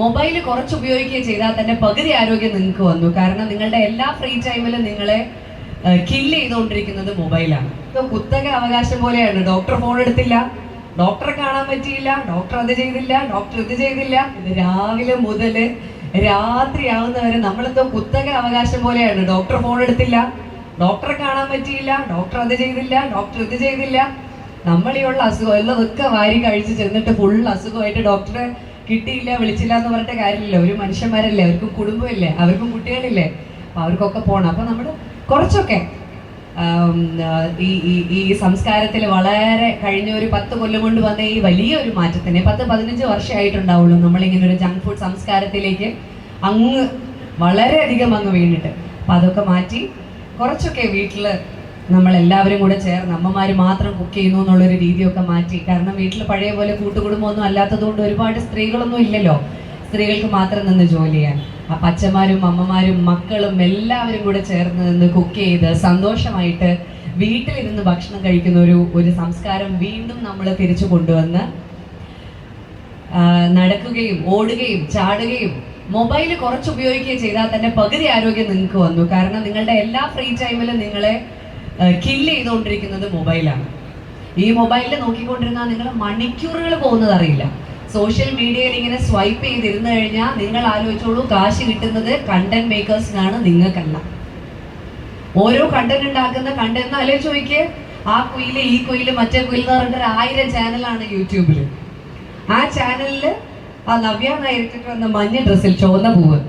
Mobile കുറച്ച് ഉപയോഗിക്കുകയും ചെയ്താൽ തന്നെ പകുതി ആരോഗ്യം നിങ്ങൾക്ക് വന്നു. കാരണം നിങ്ങളുടെ എല്ലാ ഫ്രീ ടൈമിലും നിങ്ങളെ കില്ല് ചെയ്തുകൊണ്ടിരിക്കുന്നത് മൊബൈലാണ്. കുത്തക അവകാശം പോലെയാണ്. ഡോക്ടർ ഫോൺ എടുത്തില്ല, ഡോക്ടറെ കാണാൻ പറ്റിയില്ല, ഡോക്ടർ അത് ചെയ്തില്ല, ഡോക്ടർ ഇത് ചെയ്തില്ല. ഇത് രാവിലെ മുതൽ രാത്രി ആവുന്നവരെ നമ്മളെന്തോ കുത്തക അവകാശം പോലെയാണ്. ഡോക്ടർ ഫോൺ എടുത്തില്ല, ഡോക്ടറെ കാണാൻ പറ്റിയില്ല, ഡോക്ടർ അത് ചെയ്തില്ല, ഡോക്ടർ ഇത് ചെയ്തില്ല. നമ്മളീയുള്ള അസുഖം ഉള്ളതൊക്കെ വാരി കഴിച്ച് ചെന്നിട്ട് ഫുൾ അസുഖമായിട്ട് ഡോക്ടറെ കിട്ടിയില്ല, വിളിച്ചില്ല എന്ന് പറഞ്ഞിട്ട് കാര്യമില്ല. ഒരു മനുഷ്യന്മാരല്ലേ, അവർക്കും കുടുംബമില്ലേ, അവർക്കും കുട്ടികളില്ലേ, അപ്പം അവർക്കൊക്കെ പോകണം. അപ്പം നമ്മൾ കുറച്ചൊക്കെ ഈ സംസ്കാരത്തിൽ വളരെ കഴിഞ്ഞ ഒരു 10 കൊല്ലം കൊണ്ട് വന്ന ഈ വലിയൊരു മാറ്റത്തിന് 10-15 വർഷമായിട്ടുണ്ടാവുള്ളൂ നമ്മളിങ്ങനെ ഒരു ജങ്ക് ഫുഡ് സംസ്കാരത്തിലേക്ക് അങ്ങ് വളരെയധികം അങ്ങ് വീണിട്ട്. അപ്പം അതൊക്കെ മാറ്റി കുറച്ചൊക്കെ വീട്ടിൽ നമ്മളെല്ലാവരും കൂടെ ചേർന്ന് അമ്മമാർ മാത്രം കുക്ക് ചെയ്യുന്നു എന്നുള്ളൊരു രീതിയൊക്കെ മാറ്റി. കാരണം വീട്ടിൽ പഴയ പോലെ കൂട്ടുകുടുംബമൊന്നും അല്ലാത്തതുകൊണ്ട് ഒരുപാട് സ്ത്രീകളൊന്നും ഇല്ലല്ലോ, സ്ത്രീകൾക്ക് മാത്രം നിന്ന് ജോലി ചെയ്യാൻ. അപ്പം അച്ഛന്മാരും അമ്മമാരും മക്കളും എല്ലാവരും കൂടെ ചേർന്ന് നിന്ന് കുക്ക് ചെയ്ത് സന്തോഷമായിട്ട് വീട്ടിലിരുന്ന് ഭക്ഷണം കഴിക്കുന്ന ഒരു സംസ്കാരം വീണ്ടും നമ്മൾ തിരിച്ചു കൊണ്ടുവന്ന് നടക്കുകയും ഓടുകയും ചാടുകയും മൊബൈൽ കുറച്ച് ഉപയോഗിക്കുകയും ചെയ്താൽ തന്നെ പകുതി ആരോഗ്യം നിങ്ങൾക്ക് വന്നു. കാരണം നിങ്ങളുടെ എല്ലാ ഫ്രീ ടൈമിലും നിങ്ങളെ കില്ല് ചെയ്തുകൊണ്ടിരിക്കുന്നത് മൊബൈലാണ്. ഈ മൊബൈലിൽ നോക്കിക്കൊണ്ടിരുന്നാൽ നിങ്ങൾ മണിക്കൂറുകൾ പോകുന്നത് അറിയില്ല. സോഷ്യൽ മീഡിയയിൽ ഇങ്ങനെ സ്വൈപ്പ് ചെയ്തിരുന്നു കഴിഞ്ഞാൽ നിങ്ങൾ ആലോചിച്ചോളൂ, കാശ് കിട്ടുന്നത് കണ്ടന്റ് മേക്കേഴ്സിനാണ്, നിങ്ങൾക്കല്ല. ഓരോ കണ്ടന്റ് ഉണ്ടാക്കുന്ന കണ്ടന്റ് ആലോചിച്ച് നോക്കിയേ. ആ കുയില് ഈ കുയില് മറ്റേ കുയിൽ എന്ന് പറഞ്ഞിട്ട് 1000 ചാനലാണ് യൂട്യൂബിൽ. ആ ചാനലിൽ ആ നവ്യ നായരിട്ടിട്ട് വന്ന മഞ്ഞ ഡ്രസ്സിൽ ചുവന്ന പൂവ്,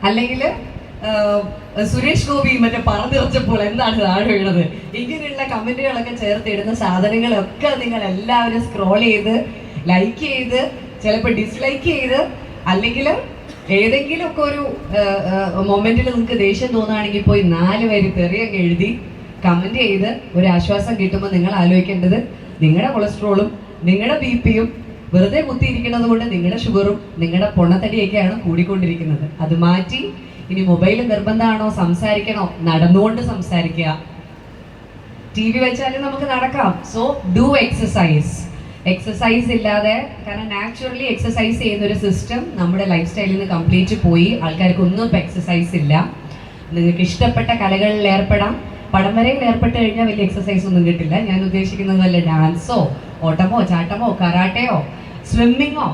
അല്ലെങ്കിൽ സുരേഷ് ഗോപി മറ്റേ പറന്നിറച്ചപ്പോൾ എന്താണ് താഴെ വീണത്, ഇങ്ങനെയുള്ള കമന്റുകളൊക്കെ ചേർത്തിടുന്ന സാധനങ്ങളൊക്കെ നിങ്ങൾ എല്ലാവരും സ്ക്രോൾ ചെയ്ത് ലൈക്ക് ചെയ്ത് ചിലപ്പോൾ ഡിസ്ലൈക്ക് ചെയ്ത് അല്ലെങ്കിൽ ഏതെങ്കിലുമൊക്കെ ഒരു മൊമെന്റിൽ നിങ്ങൾക്ക് ദേഷ്യം തോന്നുകയാണെങ്കിൽ പോയി 4 വരി തെറിയൊക്കെ എഴുതി കമന്റ് ചെയ്ത് ഒരു ആശ്വാസം കിട്ടുമ്പോൾ നിങ്ങൾ ആലോചിക്കേണ്ടത് നിങ്ങളുടെ കൊളസ്ട്രോളും നിങ്ങളുടെ BP-യും വെറുതെ കുത്തിയിരിക്കുന്നത് കൊണ്ട് നിങ്ങളുടെ ഷുഗറും നിങ്ങളുടെ പൊണ്ണത്തടിയൊക്കെയാണ് കൂടിക്കൊണ്ടിരിക്കുന്നത്. അത് മാറ്റി ഇനി മൊബൈൽ നിർബന്ധമാണോ, സംസാരിക്കണോ, നടന്നുകൊണ്ട് സംസാരിക്കുക. TV വെച്ചാലും നമുക്ക് നടക്കാം. So do exercise. എക്സസൈസ് ഇല്ലാതെ, കാരണം നാച്ചുറലി എക്സസൈസ് ചെയ്യുന്ന ഒരു സിസ്റ്റം നമ്മുടെ ലൈഫ് സ്റ്റൈലിൽ നിന്ന് കംപ്ലീറ്റ് പോയി. ആൾക്കാർക്കൊന്നും ഇപ്പം എക്സസൈസ് ഇല്ല. നിങ്ങൾക്ക് ഇഷ്ടപ്പെട്ട കലകളിൽ ഏർപ്പെടാം. പടം വരയിൽ ഏർപ്പെട്ട് കഴിഞ്ഞാൽ വലിയ എക്സസൈസ് ഒന്നും കിട്ടില്ല. ഞാൻ ഉദ്ദേശിക്കുന്നത് വല്ല ഡാൻസോ ഓട്ടമോ ചാട്ടമോ കരാട്ടയോ സ്വിമ്മിങ്ങോ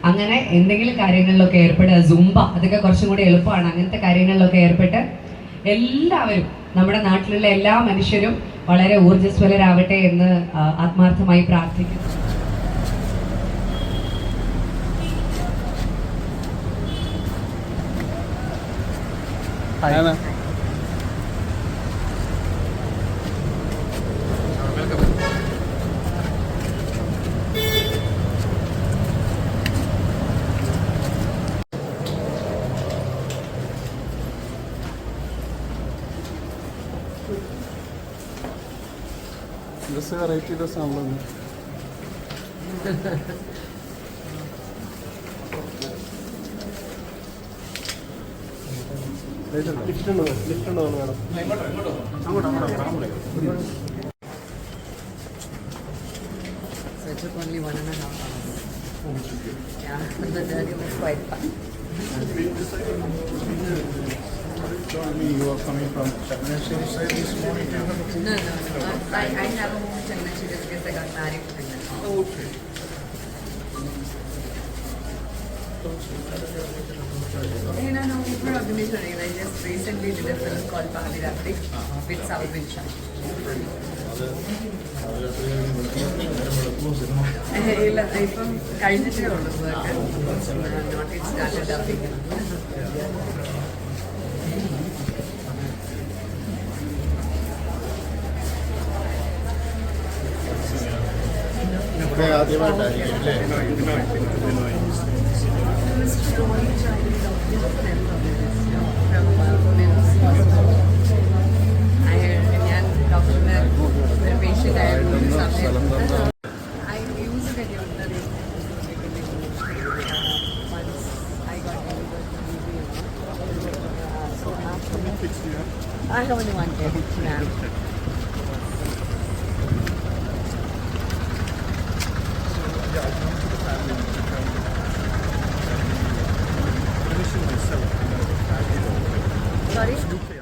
അങ്ങനെ എന്തെങ്കിലും കാര്യങ്ങളിലൊക്കെ ഏർപ്പെടുക. സുംബ, അതൊക്കെ കുറച്ചും കൂടി എളുപ്പമാണ്. അങ്ങനത്തെ കാര്യങ്ങളിലൊക്കെ ഏർപ്പെട്ട് എല്ലാവരും, നമ്മുടെ നാട്ടിലുള്ള എല്ലാ മനുഷ്യരും വളരെ ഊർജ്ജസ്വലരാവട്ടെ എന്ന് ആത്മാർത്ഥമായി പ്രാർത്ഥിക്കുന്നു. ഡ്രസ്സ് വെറൈറ്റി ഡ്രസ്സാണല്ലോ. ലിഫ്റ്റ് ഉണ്ടോ madam? So it took only 1.5 hours. Yeah, but the journey was quite fun. Told me you are coming from Changanasheri side this morning. No. I have a home in Changanasheri because I got married to Changanasheri. Okay. No, we're organizing. I just recently did a film called Pahali Rapti with Salvin Shah. ഇല്ല, ഇപ്പം കഴിഞ്ഞിട്ടേ ഉള്ളൂ work. Not it started dubbing. ആദ്യമായിട്ടായിരിക്കും അല്ലേ? ഞാൻ ഡോക്ടറിന് ഒരു patient ആയിരുന്നു സമയത്ത് I have only one kid. Yeah. Sorry?